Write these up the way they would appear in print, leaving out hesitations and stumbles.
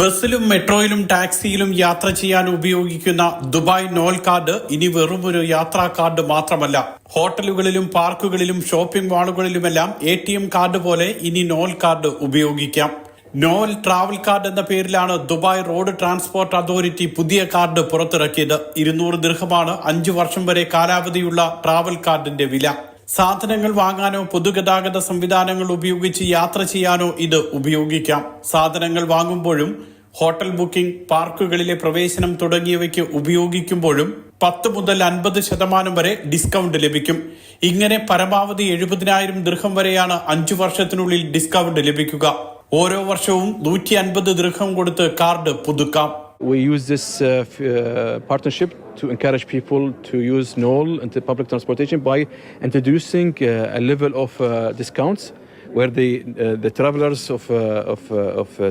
ബസ്സിലും മെട്രോയിലും ടാക്സിയിലും യാത്ര ചെയ്യാൻ ഉപയോഗിക്കുന്ന ദുബായ് നോൾ കാർഡ് ഇനി വെറുമൊരു യാത്രാ കാർഡ് മാത്രമല്ല. ഹോട്ടലുകളിലും പാർക്കുകളിലും ഷോപ്പിംഗ് മാളുകളിലുമെല്ലാം ATM കാർഡ് പോലെ ഇനി നോൾ കാർഡ് ഉപയോഗിക്കാം. നോൽ ട്രാവൽ കാർഡ് എന്ന പേരിലാണ് ദുബായ് റോഡ് ട്രാൻസ്പോർട്ട് അതോറിറ്റി പുതിയ കാർഡ് പുറത്തിറക്കിയത്. 200 ദിർഹമാണ് 5 വർഷം വരെ കാലാവധിയുള്ള ട്രാവൽ കാർഡിന്റെ വില. സാധനങ്ങൾ വാങ്ങാനോ പൊതുഗതാഗത സംവിധാനങ്ങൾ ഉപയോഗിച്ച് യാത്ര ചെയ്യാനോ ഇത് ഉപയോഗിക്കാം. സാധനങ്ങൾ വാങ്ങുമ്പോഴും ഹോട്ടൽ ബുക്കിംഗ്, പാർക്കുകളിലെ പ്രവേശനം തുടങ്ങിയവയ്ക്ക് ഉപയോഗിക്കുമ്പോഴും 10 മുതൽ 50% വരെ ഡിസ്കൗണ്ട് ലഭിക്കും. ഇങ്ങനെ പരമാവധി 70,000 ദിർഹം വരെയാണ് 5 വർഷത്തിനുള്ളിൽ ഡിസ്കൗണ്ട് ലഭിക്കുക. ഓരോ വർഷവും 150 ദിർഹം കൊടുത്ത് card പുതുക്കാം. We use this partnership to encourage people to use Noel into public transportation by introducing a level of discounts where the travelers of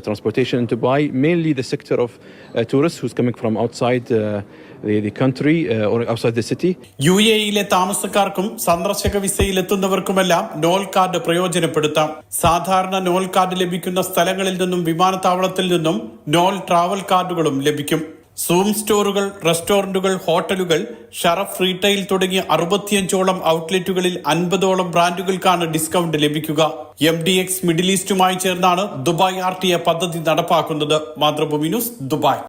transportation in Dubai, mainly the sector of tourists who's coming from outside the country or outside the city. UAE-യിലെ താമസക്കാർക്കും സന്ദർശക വിസയിൽ എത്തുന്നവർക്കുമെല്ലാം Nol card പ്രയോജനപ്പെടുത്താം. സാധാരണ Nol card ലഭിക്കുന്ന സ്ഥലങ്ങളിൽ നിന്നും വിമാനത്താവളത്തിൽ നിന്നും Nol travel കാർഡുകളും ലഭിക്കും. സൂം സ്റ്റോറുകൾ, റെസ്റ്റോറന്റുകൾ, ഹോട്ടലുകൾ, ഷറഫ് റീറ്റെയിൽ തുടങ്ങിയ 65ഓളം ഔട്ട്ലെറ്റുകളിൽ 50ഓളം ബ്രാൻഡുകൾക്കാണ് ഡിസ്കൗണ്ട് ലഭിക്കുക. MDX മിഡിൽ ഈസ്റ്റുമായി ചേർന്നാണ് ദുബായ് RTA പദ്ധതി നടപ്പാക്കുന്നത്. Mathrubhumi news, Dubai.